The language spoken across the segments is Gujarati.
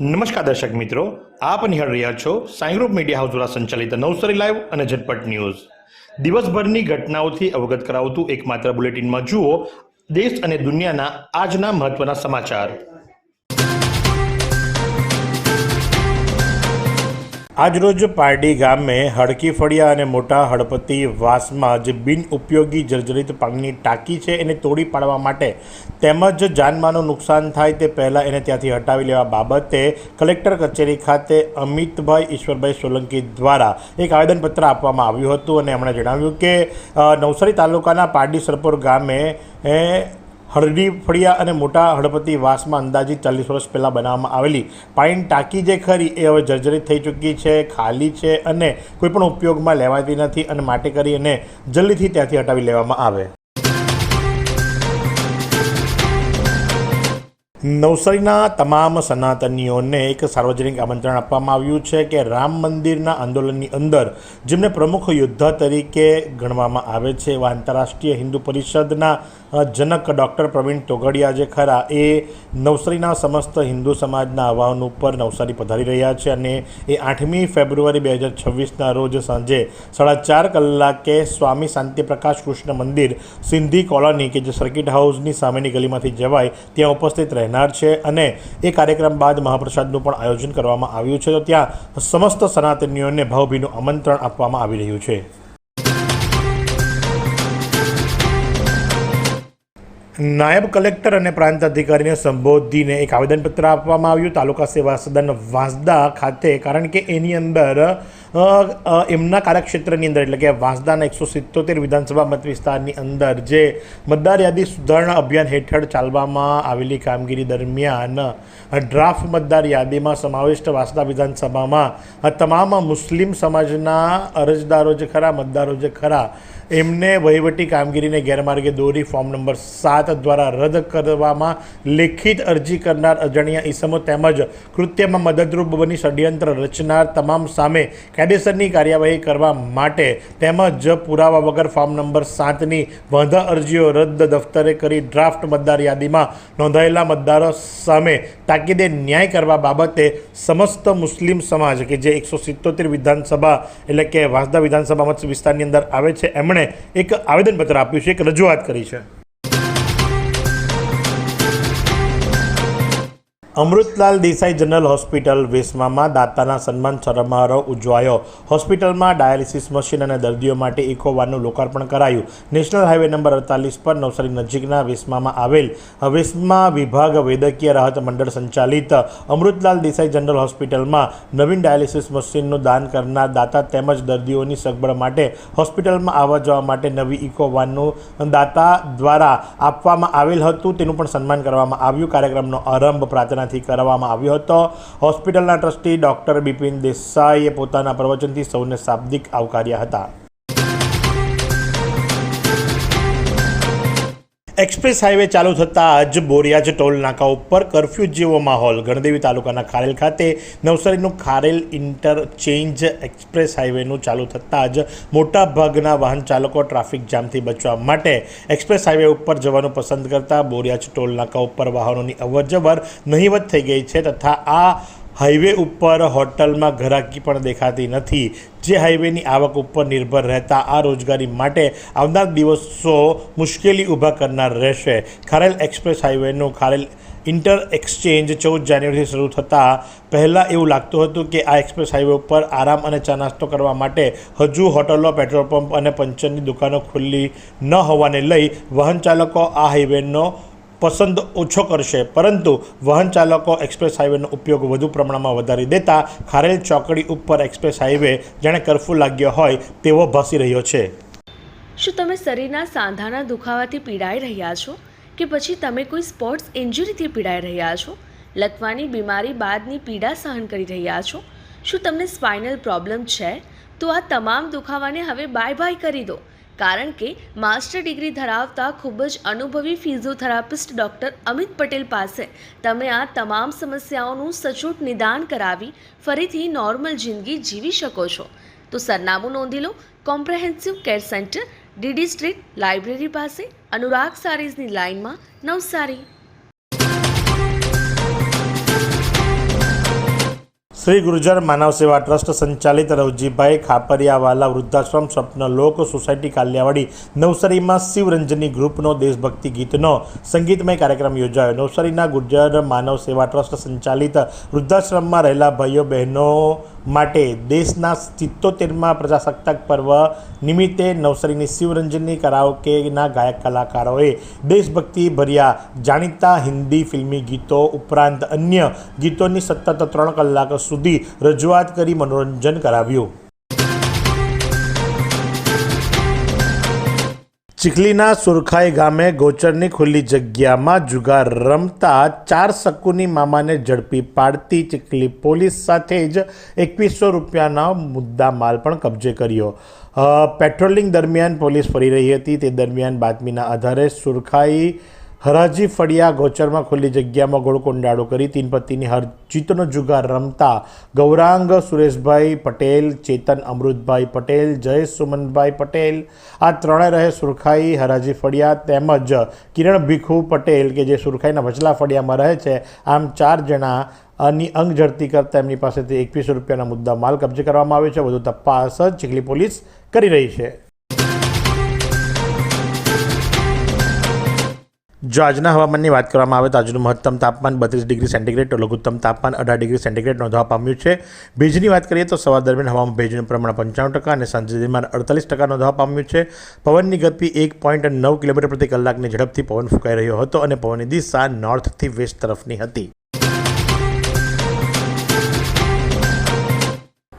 નમસ્કાર દર્શક મિત્રો, આપ નિહાળ રહ્યા છો સાઈ ગ્રુપ મીડિયા હાઉસ દ્વારા સંચાલિત નવસારી લાઈવ અને ઝટપટ ન્યૂઝ. દિવસભરની ઘટનાઓથી અવગત કરાવતું એકમાત્ર બુલેટિનમાં જુઓ દેશ અને દુનિયાના આજના મહત્વના સમાચાર. આજરોજ પારડી ગામે હડકી ફળિયા અને મોટા હળપતિ વાસમાં જે બિન ઉપયોગી જર્જરિત પાણીની ટાંકી છે એને તોડી પાડવા માટે તેમજ જાનમાલનું નુકસાન થાય તે પહેલાં એને ત્યાંથી હટાવી લેવા બાબતે કલેક્ટર કચેરી ખાતે અમિતભાઈ ઈશ્વરભાઈ સોલંકી દ્વારા એક આવેદનપત્ર આપવામાં આવ્યું હતું અને એમણે જણાવ્યું કે નવસારી તાલુકાના પારડી સરપોર ગામે હળદી ફળિયા અને મોટા હળપતિ વાસમાં અંદાજિત 40 વર્ષ પહેલાં બનાવવામાં આવેલી પાણીની ટાંકી જે ખરી એ હવે જર્જરિત થઈ ચૂકી છે, ખાલી છે અને કોઈપણ ઉપયોગમાં લેવાતી નથી અને માટે કરી અને જલ્દીથી ત્યાંથી હટાવી લેવામાં આવે. નવસારીના તમામ સનાતનીઓને એક સાર્વજનિક આમંત્રણ આપવામાં આવ્યું છે કે રામ મંદિરના આંદોલનની અંદર જેમને પ્રમુખ યોદ્ધા તરીકે ગણવામાં આવે છે એવા આંતરરાષ્ટ્રીય હિન્દુ પરિષદના જનક ડૉક્ટર પ્રવીણ તોગડિયા જે ખરા એ નવસારીના સમસ્ત હિન્દુ સમાજના આહવાન ઉપર નવસારી પધારી રહ્યા છે અને એ 8મી ફેબ્રુઆરી 2026ના રોજ સાંજે 4:30 કલાકે સ્વામી શાંતિપ્રકાશ કૃષ્ણ મંદિર સિંધી કોલોની કે જે સર્કિટ હાઉસની સામેની ગલીમાંથી જવાય ત્યાં ઉપસ્થિત રહેનાર છે અને એ કાર્યક્રમ બાદ મહાપ્રસાદનું પણ આયોજન કરવામાં આવ્યું છે. તો ત્યાં સમસ્ત સનાતનીઓને ભાવભીનું આમંત્રણ આપવામાં આવી રહ્યું છે. નાયબ કલેક્ટર અને પ્રાંત અધિકારીને સંબોધીને એક આવેદનપત્ર આપવામાં આવ્યું તાલુકા સેવા સદન વાંસદા ખાતે, કારણ કે એની અંદર એમના કાર્યક્ષેત્રની અંદર એટલે કે વાંસદાના 177 વિધાનસભા મત વિસ્તારની અંદર જે મતદાર યાદી સુધારણા અભિયાન હેઠળ ચાલવામાં આવેલી કામગીરી દરમિયાન ડ્રાફ્ટ મતદાર યાદીમાં સમાવિષ્ટ વાંસદા વિધાનસભામાં તમામ મુસ્લિમ સમાજના અરજદારો જે ખરા, મતદારો જે ખરા, એમને વહીવટી કામગીરીને ગેરમાર્ગે દોરી ફોર્મ નંબર 7 દ્વારા રદ કરવામાં લેખિત અરજી કરનાર અજાણ્યા ઈસમો તેમજ કૃત્યમાં મદદરૂપ બની ષડયંત્ર રચનાર તમામ સામે કાયદેસરની કાર્યવાહી કરવા માટે તેમજ પુરાવા વગર ફોર્મ નંબર 7ની વાંધા અરજીઓ રદ દફતરે કરી ડ્રાફ્ટ મતદાર યાદીમાં નોંધાયેલા મતદારો સામે તાકીદે ન્યાય કરવા બાબતે સમસ્ત મુસ્લિમ સમાજ કે જે 177 વિધાનસભા એટલે કે વાંસદા વિધાનસભા મત વિસ્તારની અંદર આવે છે એમણે એક આવેદનપત્ર આપ્યું છે, એક રજૂઆત કરી છે. અમૃતલાલ દેસાઈ જનરલ હોસ્પિટલ વેસમામાં દાતાના સન્માન સમારોહ ઉજવાયો. હોસ્પિટલમાં ડાયાલિસિસ મશીન અને દર્દીઓ માટે ઇકોવાનનું લોકાર્પણ કરાયું. નેશનલ હાઈવે નંબર 48 પર નવસારી નજીકના વેસમામાં આવેલ વેસમા વિભાગ વૈદ્યકીય રાહત મંડળ સંચાલિત અમૃતલાલ દેસાઈ જનરલ હોસ્પિટલમાં નવીન ડાયાલિસિસ મશીનનું દાન કરનાર દાતા તેમજ દર્દીઓની સગવડ માટે હોસ્પિટલમાં આવવા જવા માટે નવી ઇકોવાનનું દાતા દ્વારા આપવામાં આવેલ હતું. તેનું પણ સન્માન કરવામાં આવ્યું. કાર્યક્રમનો આરંભ પ્રાર્થના થી કરવામાં આવ્યો હતો. હોસ્પિટલના ટ્રસ્ટી ડૉક્ટર બિપિન દેસાઈએ પોતાના પ્રવચનથી સૌને શાબ્દિક આવકાર્યા હતા. એક્સપ્રેસ હાઈવે ચાલુ થતાં જ બોરિયાજ ટોલ નાકા ઉપર કર્ફ્યુ જેવો માહોલ. ગણદેવી તાલુકાના ખારેલ ખાતે નવસારીનું ખારેલ ઇન્ટરચેન્જ એક્સપ્રેસ હાઈવેનું ચાલુ થતાં જ મોટા ભાગના વાહન ચાલકો ટ્રાફિક જામથી બચવા માટે એક્સપ્રેસ હાઈવે ઉપર જવાનું પસંદ કરતા બોરિયાજ ટોલ નાકા ઉપર વાહનોની અવરજવર નહીવત થઈ ગઈ છે તથા આ હાઈવે ઉપર હોટલમાં ઘરાકી પણ દેખાતી નથી, જે હાઈવેની આવક ઉપર નિર્ભર રહેતા આ રોજગારી માટે આવનાર દિવસો મુશ્કેલી ઊભા કરનાર રહેશે. ખારેલ એક્સપ્રેસ હાઈવેનું ખારેલ ઇન્ટર એક્સચેન્જ 14 જાન્યુઆરીથી શરૂ થતાં પહેલાં એવું લાગતું હતું કે આ એક્સપ્રેસ હાઈવે ઉપર આરામ અને ચા નાસ્તો કરવા માટે હજુ હોટલો, પેટ્રોલ પંપ અને પંચરની દુકાનો ખુલ્લી ન હોવાને લઈ વાહન ચાલકો આ હાઈવેનો પસંદ ઓછો કરશે, પરંતુ વાહન ચાલકો એક્સપ્રેસ હાઈવેનો ઉપયોગ વધુ પ્રમાણમાં વધારી દેતા ખારેલ ચોકડી ઉપર એક્સપ્રેસ હાઈવે જાણે કર્ફ્યુ લાગ્યો હોય તેવો ભાસી રહ્યો છે. શું તમે શરીરના સાંધાના દુખાવાથી પીડાઈ રહ્યા છો કે પછી તમે કોઈ સ્પોર્ટ્સ ઇન્જરીથી પીડાઈ રહ્યા છો? લકવાની બીમારી બાદની પીડા સહન કરી રહ્યા છો? શું તમને સ્પાઇનલ પ્રોબ્લેમ છે? તો આ તમામ દુખાવાને હવે બાય બાય કરી દો, કારણ કે માસ્ટર ડિગ્રી ધરાવતા ખૂબ જ અનુભવી ફિઝિયોથેરાપિસ્ટ ડૉક્ટર અમિત પટેલ પાસે તમે આ તમામ સમસ્યાઓનું સચોટ નિદાન કરાવી ફરીથી નોર્મલ જિંદગી જીવી શકો છો. તો સરનામું નોંધી લો. Comprehensive care centre, DD street, library પાસે, અનુરાગ સારીઝની લાઇનમાં, નવસારી. શ્રી ગુર્જર માનવ સેવા ટ્રસ્ટ સંચાલિત રવજીભાઈ ખાપરિયાવાલા વૃદ્ધાશ્રમ સ્વપ્નલોક સોસાયટી કાલિયાવાડી નવસારીમાં શિવરંજની ગ્રુપનો દેશભક્તિ ગીતનો સંગીતમય કાર્યક્રમ યોજાયો. નવસારીના ગુર્જર માનવ સેવા ટ્રસ્ટ સંચાલિત વૃદ્ધાશ્રમમાં રહેલા ભાઈઓ બહેનો માટે દેશના 77મા પ્રજાસત્તાક પર્વ નિમિત્તે નવસારીની શિવરંજની કરાઓકેના ગાયક કલાકારોએ દેશભક્તિ ભર્યા જાણીતા હિન્દી ફિલ્મી ગીતો ઉપરાંત અન્ય ગીતોની સતત 3 કલાક સુધી રજૂઆત કરી મનોરંજન કરાવ્યું. ચીખલીના સુરખાઈ ગામે ગોચરની ખુલ્લી જગ્યામાં જુગાર રમતા 4 શકુની મામાને ઝડપી પાડતી ચીખલી પોલીસ સાથે જ 2100 રૂપિયાનો મુદ્દા માલ પણ કબજે કર્યો. પેટ્રોલિંગ દરમિયાન પોલીસ ફરી રહી હતી તે દરમિયાન બાતમીના આધારે સુરખાઈ હરાજી ફળિયા ગોચરમાં ખુલ્લી જગ્યામાં ગોળકોંડાળો કરી 3 પતિની હરજીતનો જુગાર રમતા ગૌરાંગ સુરેશભાઈ પટેલ, ચેતન અમૃતભાઈ પટેલ, જયેશ સુમનભાઈ પટેલ આ ત્રણેય રહે સુરખાઈ હરાજી ફળિયા તેમજ કિરણ ભીખુ પટેલ કે જે સુરખાઈના વચલા ફળિયામાં રહે છે. આમ 4 જણાની અંગ ઝડતી કરતા એમની પાસેથી 2100 રૂપિયાના મુદ્દા માલ કબજે કરવામાં આવ્યો છે. વધુ તપાસ ચીખલી પોલીસ કરી રહી છે. જો આજના હવામાનની વાત કરવામાં આવે તો આજનું મહત્તમ તાપમાન 32 ડિગ્રી સેન્ટીગ્રેડ તો લઘુત્તમ તાપમાન 18 ડિગ્રી સેન્ટીગ્રેડ નોંધવા પામ્યું છે. ભેજની વાત કરીએ તો સવાર દરમિયાન હવામાં ભેજનું પ્રમાણ 95% અને સાંજે દરમિયાન 48% નોંધવા પામ્યું છે. પવનની ગતિ 1.9 કિલોમીટર પ્રતિ કલાકની ઝડપથી પવન ફૂંકાઈ રહ્યો હતો અને પવનની દિશા નોર્થથી વેસ્ટ તરફની હતી.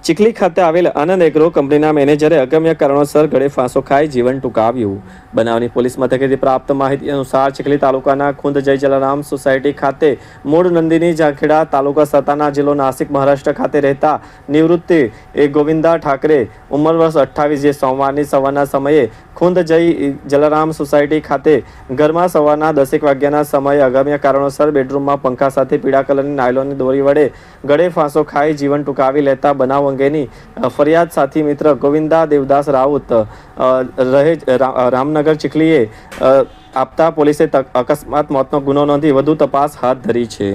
ચીખલી ખાતે આવેલ આનંદ એગ્રો કંપનીના મેનેજરે અગમ્ય કારણોસર ગળે ફાંસો ખાઈ જીવન ટૂંકાવ્યું. બનાવની પોલીસ મથકેથી પ્રાપ્ત માહિતી અનુસાર ચીખલી તાલુકાના ખુંદ જય જલારામ સોસાયટી ખાતે મૂળ નંદિની ઝાંખેડા તાલુકા સતાના જિલ્લો નાસિક મહારાષ્ટ્ર ખાતે રહેતા નિવૃત્તિ ગોવિંદા ઠાકરે ઉંમર વર્ષ 28 જે સોમવારની સવારના સમયે ખુંદ જય જલારામ સોસાયટી ખાતે ઘરમાં સવારના 10 વાગ્યાના સમયે અગમ્ય કારણોસર બેડરૂમમાં પંખા સાથે પીળા કલરની નાયલોનની દોરી વડે ગળે ફાંસો ખાઈ જીવન ટૂંકાવી લેતા બનાવ અંગેની ફરિયાદ સાથી મિત્ર ગોવિંદા દેવદાસ રાઉત રહે રામનગર ચીખલીએ આપતા પોલીસે અકસ્માત મોતનો ગુનો નોંધી વધુ તપાસ હાથ ધરી છે.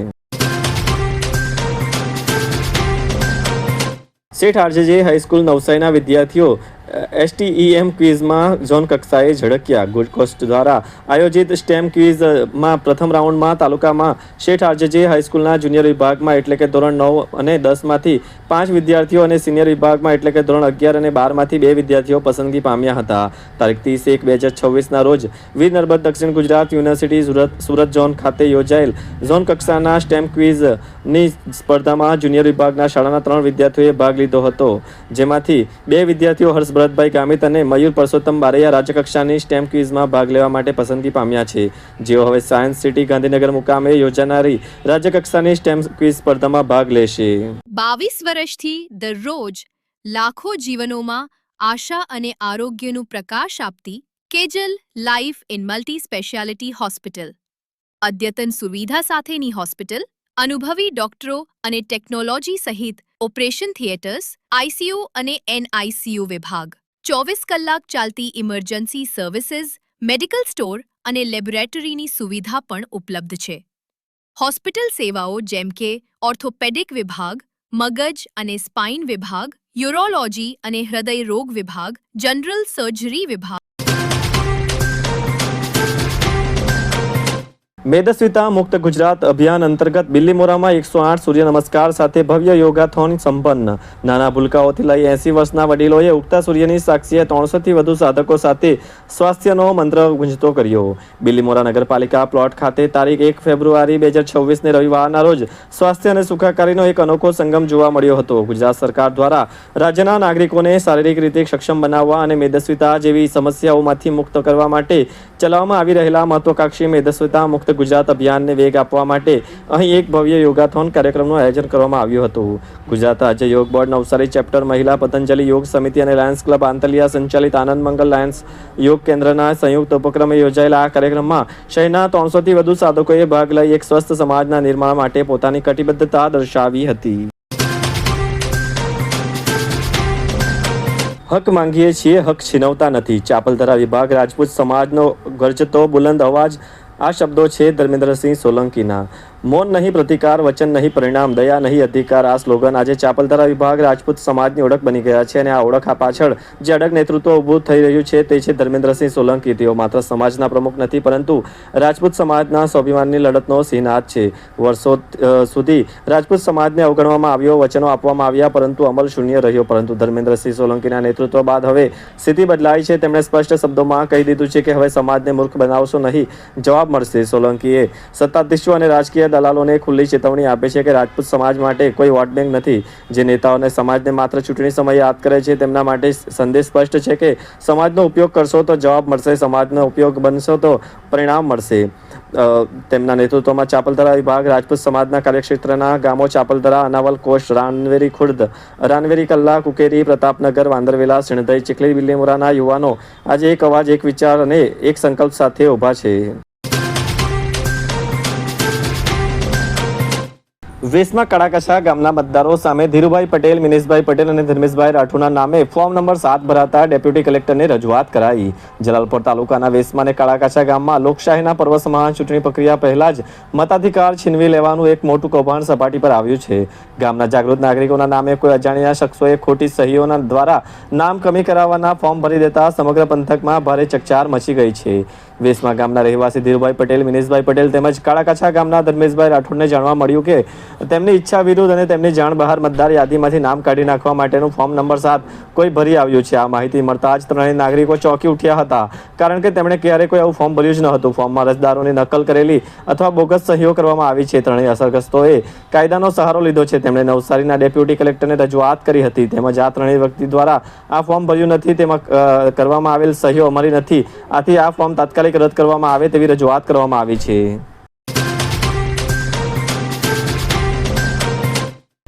શેઠ આરજે હાઈસ્કૂલ નવસારીના વિદ્યાર્થીઓ STEM ક્વિઝમાં ઝોન કક્ષાએ ઝળક્યા. ગુડ કોસ્ટ દ્વારા આયોજિત સ્ટેમ ક્વિઝમાં પ્રથમ રાઉન્ડમાં તાલુકામાં શેઠ આરજે હાઈસ્કૂલના જુનિયર વિભાગમાં એટલે કે ધોરણ 9 અને 10માંથી 5 વિદ્યાર્થીઓ અને સિનિયર વિભાગમાં એટલે કે ધોરણ 11 અને 12માંથી 2 વિદ્યાર્થીઓ પસંદગી પામ્યા હતા. તારીખ 30/1/2026ના રોજ વીર નર્મદ દક્ષિણ ગુજરાત યુનિવર્સિટી સુરત ઝોન ખાતે યોજાયેલ ઝોન કક્ષાના સ્ટેમ ક્વિઝની સ્પર્ધામાં જુનિયર વિભાગના શાળાના 3 વિદ્યાર્થીઓએ ભાગ લીધો હતો. જેમાંથી 2 વિદ્યાર્થીઓ હર્ષ ભરતભાઈ ગામિત અને મયુર પરસોત્તમ બારૈયા રાજ્યકક્ષાની સ્ટેમ ક્વિઝમાં ભાગ લેવા માટે પસંદગી પામ્યા છે. જેઓ હવે સાયન્સ સિટી ગાંધીનગર મુકામે યોજાનારી રાજ્યકક્ષાની સ્ટેમ ક્વિઝ સ્પર્ધામાં ભાગ લેશે. 22 વર્ષથી દરરોજ લાખો જીવનોમાં આશા અને આરોગ્યનું પ્રકાશ આપતી Kejal life in multi speciality hospital. અદ્યતન સુવિધા સાથેની હોસ્પિટલ, અનુભવી ડોક્ટરો અને ટેકનોલોજી સહિત ઓપરેશન થિયેટર્સ, ICU અને NICU વિભાગ, 24 કલાક ચાલતી ઇમરજન્સી સર્વિસીસ, મેડિકલ સ્ટોર અને લેબોરેટરીની સુવિધા પણ ઉપલબ્ધ છે. હોસ્પિટલ સેવાઓ જેમ કે ઓર્થોપેડિક વિભાગ, મગજ અને સ્પાઇન વિભાગ, યુરોલોજી અને હૃદય રોગ વિભાગ, જનરલ સર્જરી વિભાગ. મેદસ્વીતા મુક્ત ગુજરાત અભિયાન અંતર્ગત બિલ્લીમોરામાં 108 સૂર્ય નમસ્કાર સાથે ભવ્ય યોગાથોન સંપન્ન. નાના ભૂલકાઓથી લઈ 80 વર્ષના વડીલોએ ઉગતા સૂર્યની સાક્ષીએ 300થી વધુ સાધકો સાથે સ્વાસ્થ્યનો મંત્ર ગુંજતો કર્યો. બિલ્લીમોરા નગરપાલિકા પ્લોટ ખાતે તારીખ 1 ફેબ્રુઆરી 2026ને રવિવારના રોજ સ્વાસ્થ્ય અને સુખાકારીનો એક અનોખો સંગમ જોવા મળ્યો હતો. ગુજરાત સરકાર દ્વારા રાજ્યના નાગરિકોને શારીરિક રીતે સક્ષમ બનાવવા અને મેદસ્વીતા જેવી સમસ્યાઓમાંથી મુક્ત કરવા માટે ચલાવવામાં આવી રહેલા મહત્વાકાંક્ષી મેદસ્વીતા મુક્ત ગુજરાત અભિયાનને વેગ આપવા માટે અહીં એક ભવ્ય યોગાથોન કાર્યક્રમનું આયોજન કરવામાં આવ્યું હતું. ગુજરાત રાજ્ય યોગ બોર્ડ નવસારી ચેપ્ટર મહિલા પતંજલિ યોગ સમિતિ અને લાયન્સ ક્લબ આંતલિયા સંચાલિત આનંદ મંગલ લાયન્સ યોગ કેન્દ્રના સંયુક્ત ઉપક્રમે યોજાયેલા આ કાર્યક્રમમાં શહેરના 300થી વધુ સાધકોએ ભાગ લઈ એક સ્વસ્થ સમાજના નિર્માણ માટે પોતાની કટિબદ્ધતા દર્શાવી હતી. હક માંગીએ છીએ, હક છીનવતા નથી. ચાપલધરા વિભાગ રાજપૂત સમાજનો ગરજતો બુલંદ અવાજ. આ શબ્દો છે ધર્મેન્દ્રસિંહ સોલંકીના. મૌન નહીં પ્રતિકાર, વચન નહીં પરિણામ, દયા નહીં અધિકાર આ સ્લોગન આજે ચાપલધારા વિભાગ રાજપૂત સમાજની ઓળખ બની ગયા છે અને આ ઓળખ પાછળ જે અડગ નેતૃત્વ ઊભું થઈ રહ્યું છે તે છે ધર્મેન્દ્રસિંહ સોલંકી. તેઓ માત્ર સમાજના પ્રમુખ નથી પરંતુ રાજપૂત સમાજના સ્વાભિમાનની લડતનો સિંહનાદ છે. વર્ષો સુધી રાજપૂત સમાજને અવગણવામાં આવ્યો, વચનો આપવામાં આવ્યા પરંતુ અમલ શૂન્ય રહ્યો. પરંતુ ધર્મેન્દ્રસિંહ સોલંકીના નેતૃત્વ બાદ હવે સ્થિતિ બદલાઈ છે. તેમણે સ્પષ્ટ શબ્દોમાં કહી દીધું છે કે હવે સમાજને મૂર્ખ બનાવશો નહીં, જવાબ મળશે. સોલંકીએ સત્તાધીશો અને રાજકીય દલાલોને ખુલ્લી ચેતવણી આપે છે કે રાજપૂત સમાજ માટે કોઈ વોટ બેંક નથી. જે નેતાઓને સમાજને માત્ર ચૂંટણી સમયે યાદ કરે છે તેમના માટે સંદેશ સ્પષ્ટ છે કે સમાજનો ઉપયોગ કરશો તો જવાબ મળશે, સમાજનો ઉપયોગ બનશો તો પરિણામ મળશે. તેમના નેતૃત્વમાં ચાપલધારા વિભાગ રાજપૂત સમાજના કાર્યક્ષેત્રના ગામો ચાપલધારા, અનાવલ, કોટ, રાનવેરી ખુર્દ, રાનવેરી કલ્લા, કુકેરી, પ્રતાપનગર, વાંદરવેલા, સિણધઈ, ચીખલી, બિલીમોરાના યુવાનો આજે એક અવાજ, એક વિચાર અને એક સંકલ્પ સાથે ઊભા છે. વેસમાં કડાકશા ગામના મતદારો સામે ધીરુભાઈ પટેલ, મિનેશભાઈ પટેલ અને ધર્મેશભાઈ રાઠોડના નામે ફોર્મ નંબર 7 ભરાતા ડેપ્યુટી કલેક્ટરને રજૂઆત કરાઈ. જલાલપોર તાલુકાના વેસમાં અને કડાકશા ગામમાં લોકશાહીના પર્વ સમાન ચૂંટણી પ્રક્રિયા પહેલા જ મતાધિકાર છીનવી લેવાનું એક મોટું કૌભાંડ સપાટી પર આવ્યું છે. ગામના જાગૃત નાગરિકોના નામે કોઈ અજાણ્યા શખ્સોએ ખોટી સહીઓના દ્વારા નામ કમી કરાવવાના ફોર્મ ભરી દેતા સમગ્ર પંથકમાં ભારે ચકચાર મચી ગઈ છે. વેસમાં ગામના રહેવાસી ધીરુભાઈ પટેલ, મિનેશભાઈ પટેલ તેમજ કડાકશા ગામના ધર્મેશભાઈ રાઠોડને જાણવા મળ્યું કે તેમની ઈચ્છા વિરુદ્ધ અને તેમની જાણ બહાર મતદાર યાદીમાંથી નામ કાઢી નાખવા માટેનું ફોર્મ નંબર 7 કોઈ ભરી આવ્યું છે. આ માહિતી મળતા જ ત્રણેય નાગરિકો ચોંકી ઉઠ્યા હતા, કારણ કે તેમણે ક્યારેય કોઈ આવું ફોર્મ ભર્યું જ ન હતું. ફોર્મમાં અરજદારોની નકલ કરેલી અથવા બોગસ સહીઓ કરવામાં આવી છે. ત્રણેય અસરગ્રસ્તોએ કાયદાનો સહારો લીધો છે. તેમણે નવસારીના ડેપ્યુટી કલેક્ટરને રજૂઆત કરી હતી. તેમજ આ ત્રણેય વ્યક્તિ દ્વારા આ ફોર્મ ભર્યું નથી, તેમાં કરવામાં આવેલ સહીઓ અમારી નથી, આથી આ ફોર્મ તાત્કાલિક રદ કરવામાં આવે તેવી રજૂઆત કરવામાં આવી છે.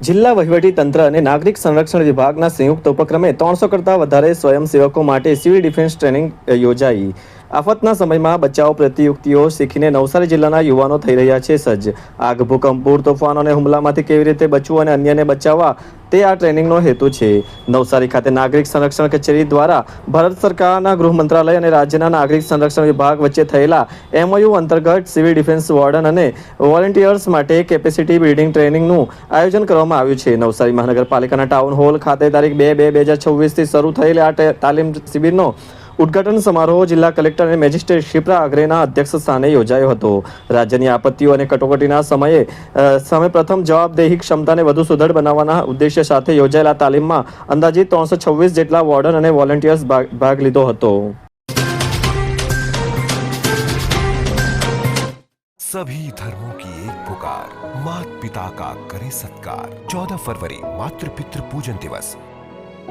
જિલ્લા વહીવટી તંત્ર અને નાગરિક સંરક્ષણ વિભાગના સંયુક્ત ઉપક્રમે 300 કરતાં વધારે સ્વયંસેવકો માટે સિવિલ ડિફેન્સ ટ્રેનિંગ યોજાઈ. આફતના સમયમાં બચાવ પ્રતિયુક્તિઓ શીખીને નવસારી જિલ્લાના યુવાનો થઈ રહ્યા છે સજ્જ. આગ, ભૂકંપ, પૂર, તોફાનો અને હુમલામાંથી કેવી રીતે બચવું અને અન્યને બચાવવા તે આ ટ્રેનિંગનો હેતુ છે. નવસારી ખાતે નાગરિક સંરક્ષણ કચેરી દ્વારા ભારત સરકારના ગૃહ મંત્રાલય અને રાજ્યના નાગરિક સંરક્ષણ વિભાગ વચ્ચે થયેલા MOU અંતર્ગત સિવિલ ડિફેન્સ વોર્ડન અને વોલેન્ટિયર્સ માટે કેપેસિટી બિલ્ડિંગ ટ્રેનિંગનું આયોજન કરવામાં આવ્યું છે. નવસારી મહાનગરપાલિકાના ટાઉન હોલ ખાતે તારીખ 2/2/2026 થી શરૂ થયેલી આ તાલીમ શિબિરનો ઉદ્ઘાટન સમારોહ જિલ્લા કલેક્ટર અને મેજિસ્ટ્રેટ શિપ્રા અગ્રેના અધ્યક્ષ સ્થાને યોજાયો હતો. રાજ્યની આપત્તિઓ અને કટોકટીના સમયે પ્રથમ જવાબદેહી ક્ષમતાને વધુ સુદૃઢ બનાવવાના ઉદ્દેશ્ય સાથે યોજાયેલા તાલીમમાં અંદાજિત 326 જેટલા વોર્ડન અને વોલેન્ટિયર્સ ભાગ લીધો હતો. सभी धर्मों की एक पुकार, मात पिता का करे सत्कार. 14 फरवरी मातृ पितृ पूजन दिवस.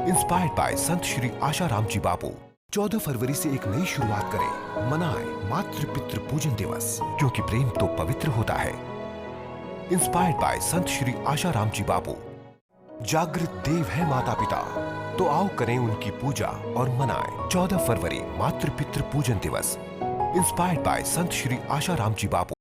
इंस्पायर्ड बाय संत श्री आशाराम जी बापू. 14 फरवरी से एक नई शुरुआत करें. मनाएं मातृ पितृ पूजन दिवस, क्योंकि प्रेम तो पवित्र होता है. इंस्पायर्ड बाय संत श्री आशाराम जी बापू. जागृत देव है माता पिता, तो आओ करें उनकी पूजा और मनाएं 14 फरवरी मातृ पितृ पूजन दिवस. Inspired by Sant Shri Asaram ji Bapu.